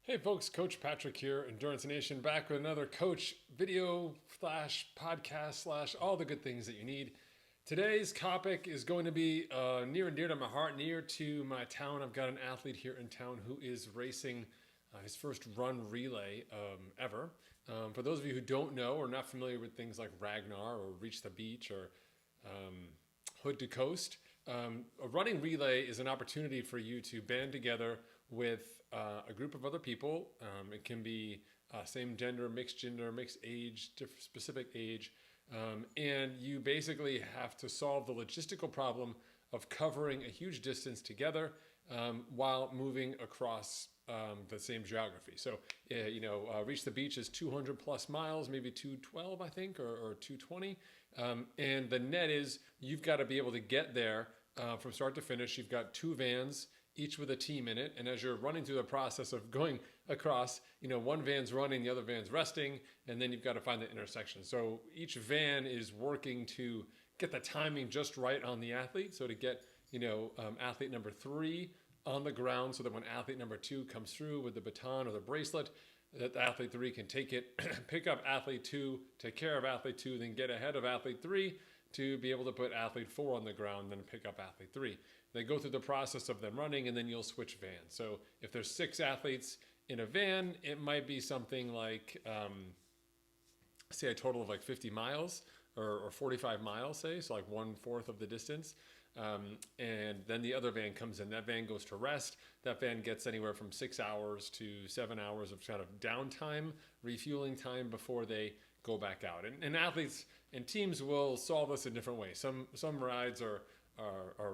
Hey folks, Coach Patrick here, Endurance Nation, back with another coach video slash podcast slash all the good things that you need. Today's topic is going to be near and dear to my heart, near to my town. I've got an athlete here in town who is racing his first run relay ever. For those of you who don't know or not familiar with things like Ragnar or Reach the Beach or Hood to Coast, a running relay is an opportunity for you to band together with a group of other people. It can be same gender, mixed age, specific age. And you basically have to solve the logistical problem of covering a huge distance together while moving across the same geography. So, Reach the Beach is 200 plus miles, maybe 212, I think, or 220. And the net is you've got to be able to get there from start to finish. You've got two vans, each with a team in it. And as you're running through the process of going across, one van's running, the other van's resting, and then you've got to find the intersection. So each van is working to get the timing just right on the athlete. So to get, athlete number 3 on the ground so that when athlete number 2 comes through with the baton or the bracelet, that athlete 3 can take it, pick up athlete 2, take care of athlete 2, then get ahead of athlete 3 to be able to put athlete 4 on the ground, then pick up athlete 3. They go through the process of them running, and then you'll switch vans. So if there's 6 athletes in a van, it might be something like, say a total of like 50 miles or 45 miles, say, so like 1/4 of the distance. And then the other van comes in. That van goes to rest. That van gets anywhere from 6 hours to 7 hours of kind of downtime, refueling time before they go back out. And athletes and teams will solve this in different ways. Some rides are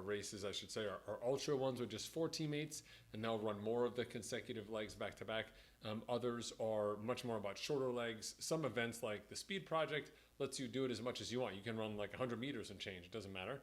races, I should say, are ultra ones with just 4 teammates, and they'll run more of the consecutive legs back to back. Others are much more about shorter legs. Some events like the Speed Project lets you do it as much as you want. You can run like 100 meters and change, it doesn't matter.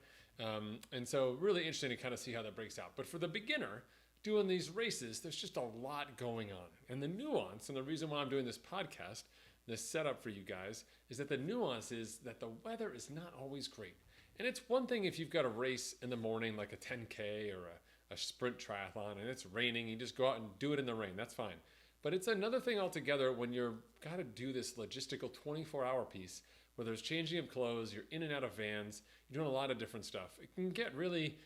And so really interesting to kind of see how that breaks out. But for the beginner doing these races, there's just a lot going on. And the nuance, and the reason why I'm doing this podcast, this setup for you guys, is that the nuance is that the weather is not always great. And it's one thing if you've got a race in the morning, like a 10K or a sprint triathlon, and it's raining, you just go out and do it in the rain, that's fine. But it's another thing altogether when you're got to do this logistical 24-hour piece where there's changing of clothes, you're in and out of vans, you're doing a lot of different stuff. It can get really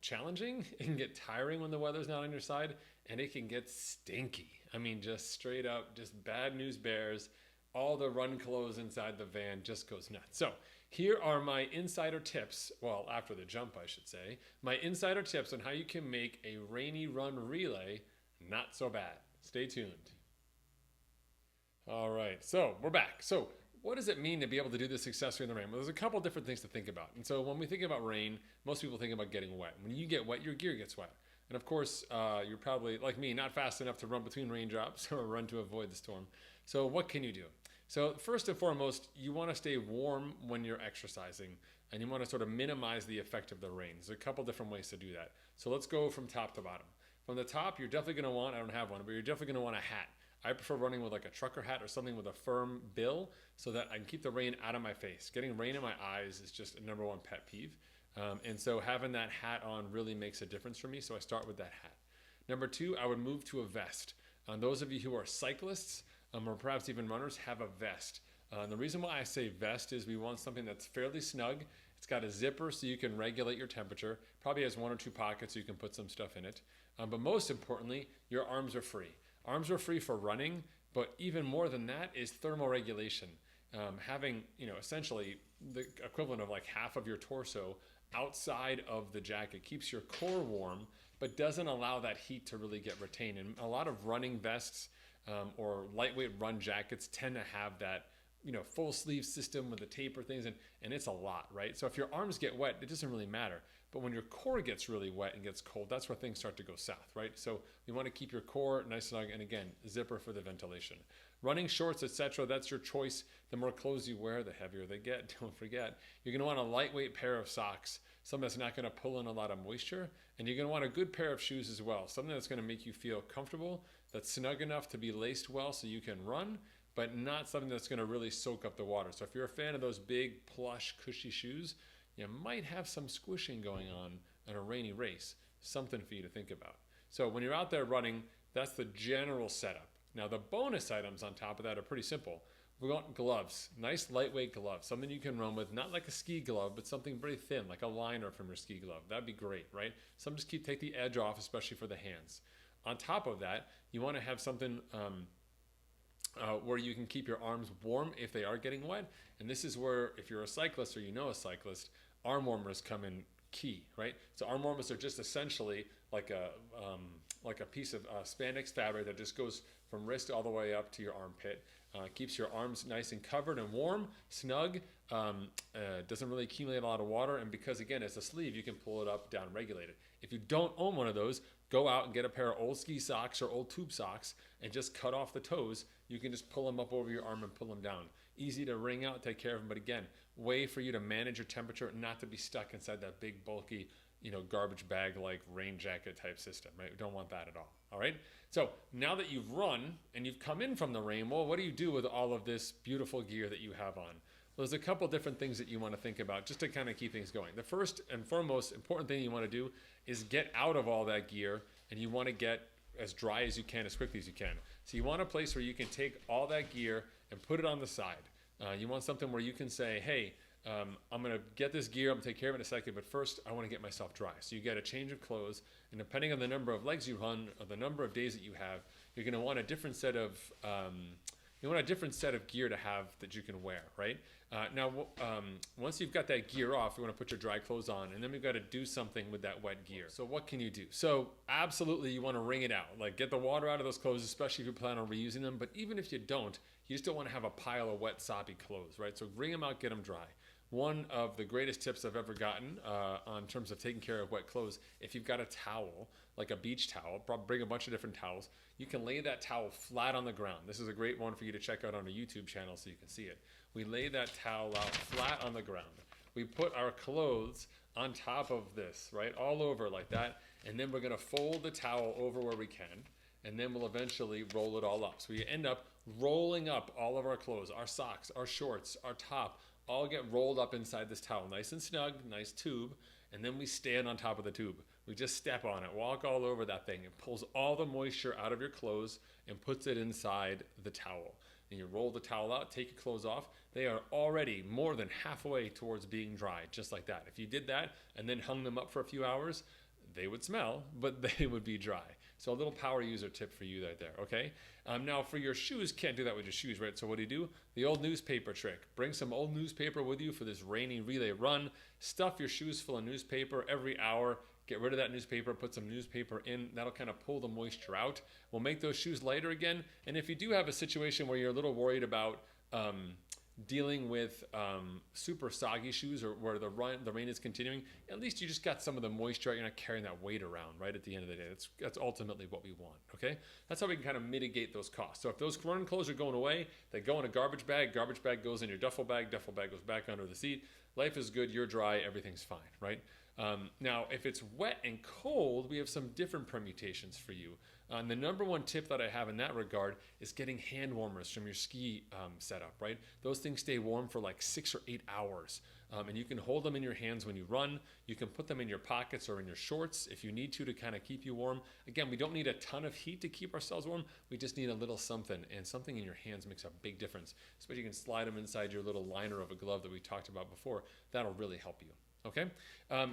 challenging. It can get tiring when the weather's not on your side, and it can get stinky. I mean, just straight up, just bad news bears. All the run clothes inside the van just goes nuts. So here are my insider tips. Well, after the jump, I should say. My insider tips on how you can make a rainy run relay not so bad. Stay tuned. All right, so we're back. So what does it mean to be able to do this successfully in the rain? Well, there's a couple different things to think about. And so when we think about rain, most people think about getting wet. When you get wet, your gear gets wet. And of course, you're probably, like me, not fast enough to run between raindrops or run to avoid the storm. So what can you do? So first and foremost, you want to stay warm when you're exercising, and you want to sort of minimize the effect of the rain. There's a couple different ways to do that. So let's go from top to bottom. From the top, you're definitely going to want, I don't have one, but you're definitely going to want a hat. I prefer running with like a trucker hat or something with a firm bill so that I can keep the rain out of my face. Getting rain in my eyes is just a number one pet peeve. And so having that hat on really makes a difference for me. So I start with that hat. Number 2, I would move to a vest. Those of you who are cyclists or perhaps even runners have a vest. And the reason why I say vest is we want something that's fairly snug. It's got a zipper so you can regulate your temperature. Probably has 1 or 2 pockets so you can put some stuff in it. But most importantly, your arms are free. Arms are free for running, but even more than that is thermal regulation. Having, essentially the equivalent of like half of your torso outside of the jacket keeps your core warm, but doesn't allow that heat to really get retained. And a lot of running vests or lightweight run jackets tend to have that full sleeve system with the taper things, and it's a lot, right? So if your arms get wet, it doesn't really matter. But when your core gets really wet and gets cold, that's where things start to go south, right? So you want to keep your core nice and snug, and again, zipper for the ventilation. Running shorts, etc., that's your choice. The more clothes you wear, the heavier they get. Don't forget. You're going to want a lightweight pair of socks, something that's not going to pull in a lot of moisture, and you're going to want a good pair of shoes as well, something that's going to make you feel comfortable, that's snug enough to be laced well so you can run, but not something that's going to really soak up the water. So if you're a fan of those big, plush, cushy shoes, you might have some squishing going on in a rainy race. Something for you to think about. So when you're out there running, That's the general setup. Now the bonus items on top of that are pretty simple. We want gloves, nice lightweight gloves, something you can run with, not like a ski glove, but something very thin, like a liner from your ski glove. That'd be great, right? Some just take the edge off, especially for the hands. On top of that, you want to have something where you can keep your arms warm if they are getting wet. And this is where, if you're a cyclist or you know a cyclist, arm warmers come in key, right? So arm warmers are just essentially like a piece of spandex fabric that just goes from wrist all the way up to your armpit. Keeps your arms nice and covered and warm, snug, doesn't really accumulate a lot of water, and because again it's a sleeve, you can pull it up, down, regulate it. If you don't own one of those, go out and get a pair of old ski socks or old tube socks and just cut off the toes. You can just pull them up over your arm and pull them down. Easy to wring out, take care of them, but again, way for you to manage your temperature, not to be stuck inside that big bulky, garbage bag like rain jacket type system, right? We don't want that at all right? So now that you've run and you've come in from the rain, well, what do you do with all of this beautiful gear that you have on? Well, there's a couple different things that you want to think about just to kind of keep things going. The first and foremost important thing you want to do is get out of all that gear, and you want to get as dry as you can, as quickly as you can. So you want a place where you can take all that gear and put it on the side. You want something where you can say, hey, I'm going to get this gear, I'm going to take care of it in a second, but first I want to get myself dry. So you get a change of clothes, and depending on the number of legs you run or the number of days that you have, you're going to want a different set of gear to have that you can wear, right? Once you've got that gear off, you want to put your dry clothes on, and then we've got to do something with that wet gear. So what can you do? So absolutely you want to wring it out, like get the water out of those clothes, especially if you plan on reusing them. But even if you don't, you just don't want to have a pile of wet, soppy clothes, right? So wring them out, get them dry. One of the greatest tips I've ever gotten on terms of taking care of wet clothes, if you've got a towel, like a beach towel, bring a bunch of different towels, you can lay that towel flat on the ground. This is a great one for you to check out on a YouTube channel so you can see it. We lay that towel out flat on the ground. We put our clothes on top of this, right, all over like that, and then we're going to fold the towel over where we can, and then we'll eventually roll it all up. So we end up rolling up all of our clothes, our socks, our shorts, our top, all get rolled up inside this towel, nice and snug, nice tube, and then we stand on top of the tube. We just step on it, walk all over that thing. It pulls all the moisture out of your clothes and puts it inside the towel. And you roll the towel out, take your clothes off. They are already more than halfway towards being dry, just like that. If you did that and then hung them up for a few hours, they would smell, but they would be dry. So a little power user tip for you right there, okay? Now for your shoes, can't do that with your shoes, right? So what do? The old newspaper trick. Bring some old newspaper with you for this rainy relay run. Stuff your shoes full of newspaper every hour. Get rid of that newspaper, put some newspaper in. That'll kind of pull the moisture out. We'll make those shoes lighter again. And if you do have a situation where you're a little worried about dealing with super soggy shoes or where the rain is continuing, at least you just got some of the moisture out. You're not carrying that weight around, right, at the end of the day. That's ultimately what we want, okay? That's how we can kind of mitigate those costs. So if those run clothes are going away, they go in a garbage bag goes in your duffel bag goes back under the seat. Life is good, you're dry, everything's fine, right? Now, if it's wet and cold, we have some different permutations for you. The number one tip that I have in that regard is getting hand warmers from your ski setup, right? Those things stay warm for like 6 or 8 hours. And you can hold them in your hands when you run. You can put them in your pockets or in your shorts if you need to kind of keep you warm. Again, we don't need a ton of heat to keep ourselves warm. We just need a little something, and something in your hands makes a big difference. Especially you can slide them inside your little liner of a glove that we talked about before. That'll really help you. Okay, all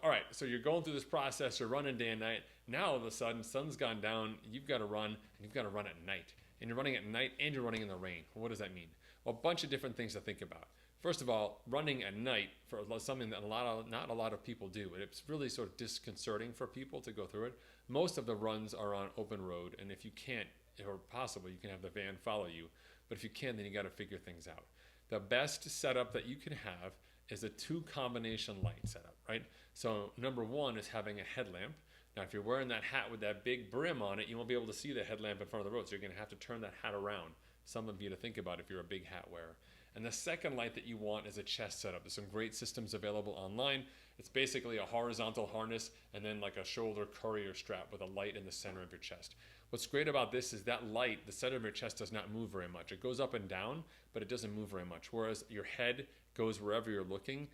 right, so you're going through this process, you're running day and night. Now all of a sudden, sun's gone down, you've got to run, and you've got to run at night. And you're running at night, and you're running in the rain. Well, what does that mean? Well, a bunch of different things to think about. First of all, running at night for something that not a lot of people do, and it's really sort of disconcerting for people to go through it. Most of the runs are on open road, and if you can't, or possible, you can have the van follow you. But if you can, then you got to figure things out. The best setup that you can have is a 2 combination light setup, right? So number one is having a headlamp. Now, if you're wearing that hat with that big brim on it, you won't be able to see the headlamp in front of the road, so you're going to have to turn that hat around. Something for you to think about if you're a big hat wearer. And the second light that you want is a chest setup. There's some great systems available online. It's basically a horizontal harness and then like a shoulder courier strap with a light in the center of your chest. What's great about this is that light, the center of your chest does not move very much. It goes up and down, but it doesn't move very much. Whereas your head goes wherever you're looking,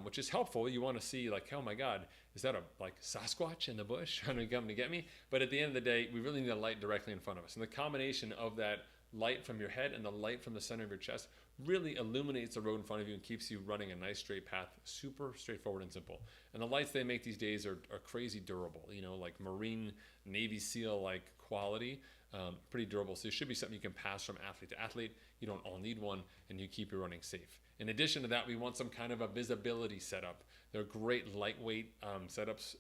which is helpful. You want to see like, oh my God, is that a like Sasquatch in the bush trying to come to get me? But at the end of the day, we really need a light directly in front of us. And the combination of that light from your head and the light from the center of your chest really illuminates the road in front of you and keeps you running a nice straight path. Super straightforward and simple. And the lights they make these days are crazy durable, like Marine Navy SEAL like quality, pretty durable. So it should be something you can pass from athlete to athlete. You don't all need one, and you keep your running safe. In addition to that, we want some kind of a visibility setup. They're great lightweight setups.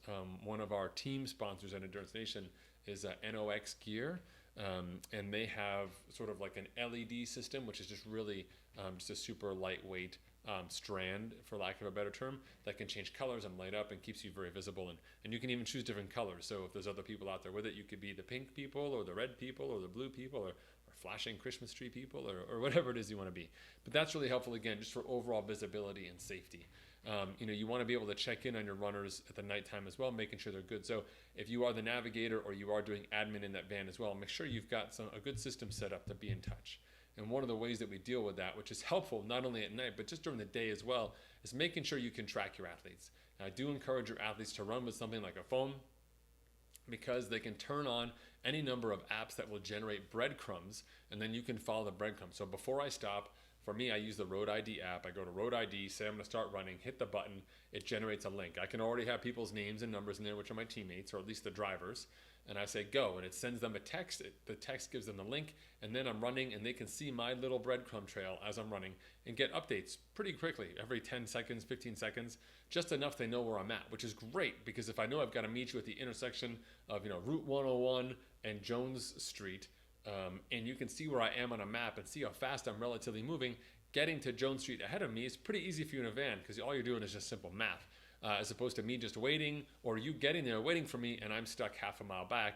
One of our team sponsors at Endurance Nation is NOx Gear. And they have sort of like an LED system, which is just really just a super lightweight strand, for lack of a better term, that can change colors and light up and keeps you very visible. And you can even choose different colors. So if there's other people out there with it, you could be the pink people or the red people or the blue people or flashing Christmas tree people or whatever it is you want to be. But that's really helpful, again, just for overall visibility and safety. You want to be able to check in on your runners at the nighttime as well, making sure they're good. So if you are the navigator or you are doing admin in that van as well, make sure you've got a good system set up to be in touch. And one of the ways that we deal with that, which is helpful not only at night, but just during the day as well, is making sure you can track your athletes. Now, I do encourage your athletes to run with something like a phone, because they can turn on any number of apps that will generate breadcrumbs, and then you can follow the breadcrumbs. So before I stop, for me, I use the Road ID app. I go to Road ID, say I'm going to start running, hit the button, it generates a link. I can already have people's names and numbers in there, which are my teammates, or at least the drivers, and I say go, and it sends them a text. The text gives them the link, and then I'm running, and they can see my little breadcrumb trail as I'm running and get updates pretty quickly, every 10 seconds, 15 seconds, just enough they know where I'm at, which is great, because if I know I've got to meet you at the intersection of Route 101 and Jones Street, and you can see where I am on a map and see how fast I'm relatively moving, getting to Jones Street ahead of me is pretty easy for you in a van, because all you're doing is just simple math, as opposed to me just waiting, or you getting there waiting for me and I'm stuck half a mile back.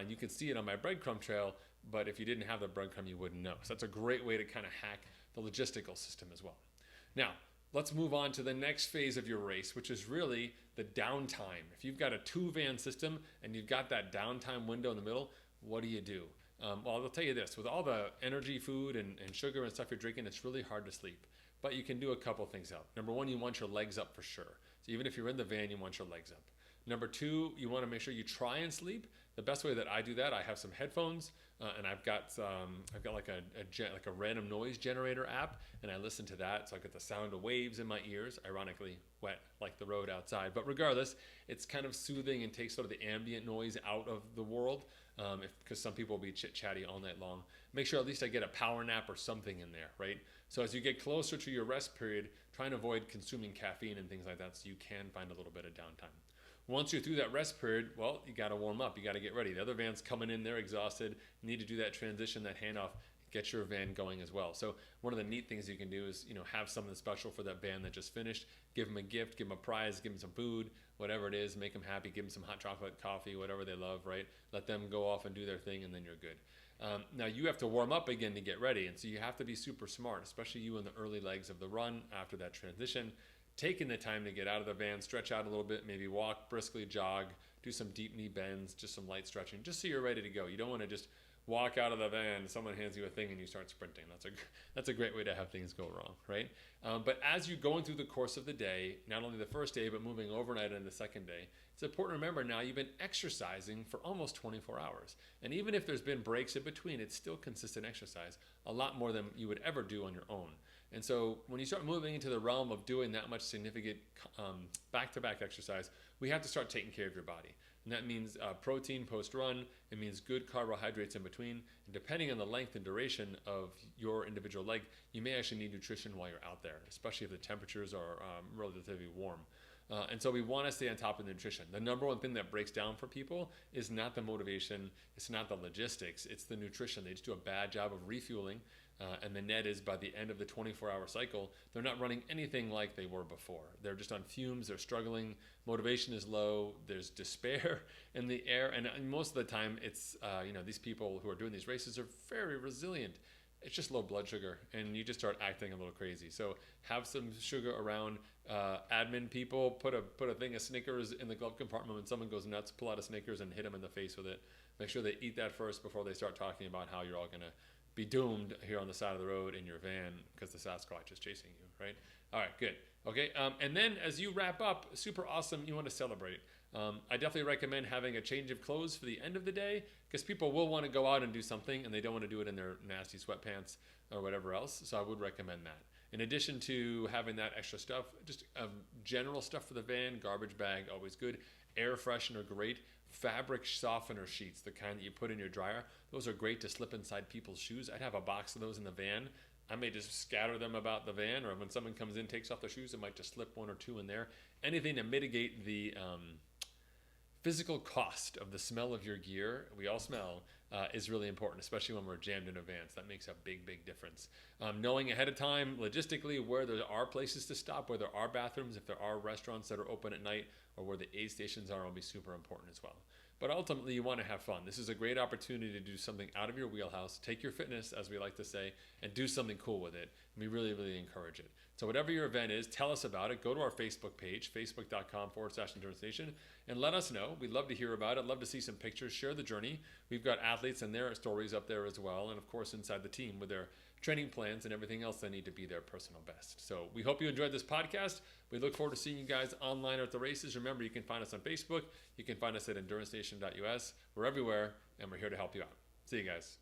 You can see it on my breadcrumb trail, but if you didn't have the breadcrumb, you wouldn't know. So that's a great way to kind of hack the logistical system as well. Now, let's move on to the next phase of your race, which is really the downtime. If you've got a 2-van system and you've got that downtime window in the middle, what do? Well, I'll tell you this, with all the energy, food, and sugar and stuff you're drinking, it's really hard to sleep. But you can do a couple things out. Number one, you want your legs up for sure. So even if you're in the van, you want your legs up. Number two, you want to make sure you try and sleep. The best way that I do that, I have some headphones, and I've got like a random noise generator app, and I listen to that, so I get the sound of waves in my ears, ironically wet like the road outside. But regardless, it's kind of soothing and takes sort of the ambient noise out of the world, because some people will be chit-chatty all night long. Make sure at least I get a power nap or something in there, right? So as you get closer to your rest period, try and avoid consuming caffeine and things like that, so you can find a little bit of downtime. Once you're through that rest period, well, you got to warm up. You got to get ready. The other van's coming in, they're exhausted. You need to do that transition, that handoff, get your van going as well. So one of the neat things you can do is, have something special for that van that just finished. Give them a gift, give them a prize, give them some food, whatever it is, make them happy, give them some hot chocolate, coffee, whatever they love, right? Let them go off and do their thing, and then you're good. Now you have to warm up again to get ready, and so you have to be super smart, especially you in the early legs of the run after that transition. Taking the time to get out of the van, stretch out a little bit, maybe walk, briskly jog, do some deep knee bends, just some light stretching, just so you're ready to go. You don't want to just walk out of the van, someone hands you a thing and you start sprinting. That's a great way to have things go wrong, right? But as you're going through the course of the day, not only the first day, but moving overnight into the second day, it's important to remember now you've been exercising for almost 24 hours. And even if there's been breaks in between, it's still consistent exercise, a lot more than you would ever do on your own. And so when you start moving into the realm of doing that much significant back-to-back exercise, we have to start taking care of your body. And that means protein post-run. It means good carbohydrates in between. And depending on the length and duration of your individual leg, you may actually need nutrition while you're out there, especially if the temperatures are relatively warm. And so we want to stay on top of the nutrition. The number one thing that breaks down for people is not the motivation, it's not the logistics, it's the nutrition. They just do a bad job of refueling. And the net is by the end of the 24-hour cycle, they're not running anything like they were before. They're just on fumes, they're struggling, motivation is low, there's despair in the air. And most of the time, it's, these people who are doing these races are very resilient. It's just low blood sugar, and you just start acting a little crazy. So have some sugar around. Admin people, put a thing of Snickers in the glove compartment when someone goes nuts, pull out a Snickers and hit them in the face with it. Make sure they eat that first before they start talking about how you're all going to be doomed here on the side of the road in your van because the Sasquatch is chasing you, right? All right, good. Okay, and then as you wrap up, super awesome, you want to celebrate. I definitely recommend having a change of clothes for the end of the day because people will want to go out and do something and they don't want to do it in their nasty sweatpants or whatever else. So I would recommend that. In addition to having that extra stuff, just general stuff for the van, garbage bag, always good. Air freshener, great. Fabric softener sheets, the kind that you put in your dryer, those are great to slip inside people's shoes. I'd have a box of those in the van. I may just scatter them about the van, or when someone comes in, takes off their shoes, I might just slip one or two in there. Anything to mitigate the physical cost of the smell of your gear, we all smell, is really important, especially when we're jammed in advance. That makes a big, big difference. Knowing ahead of time, logistically, where there are places to stop, where there are bathrooms, if there are restaurants that are open at night, or where the aid stations are, will be super important as well. But ultimately, you want to have fun. This is a great opportunity to do something out of your wheelhouse, take your fitness, as we like to say, and do something cool with it. And we really, really encourage it. So whatever your event is, tell us about it. Go to our Facebook page, facebook.com/Endurance Nation, and let us know. We'd love to hear about it. Love to see some pictures. Share the journey. We've got athletes and their stories up there as well. And of course, inside the team with their training plans and everything else they need to be their personal best. So we hope you enjoyed this podcast. We look forward to seeing you guys online or at the races. Remember, you can find us on Facebook. You can find us at endurancenation.us. We're everywhere, and we're here to help you out. See you guys.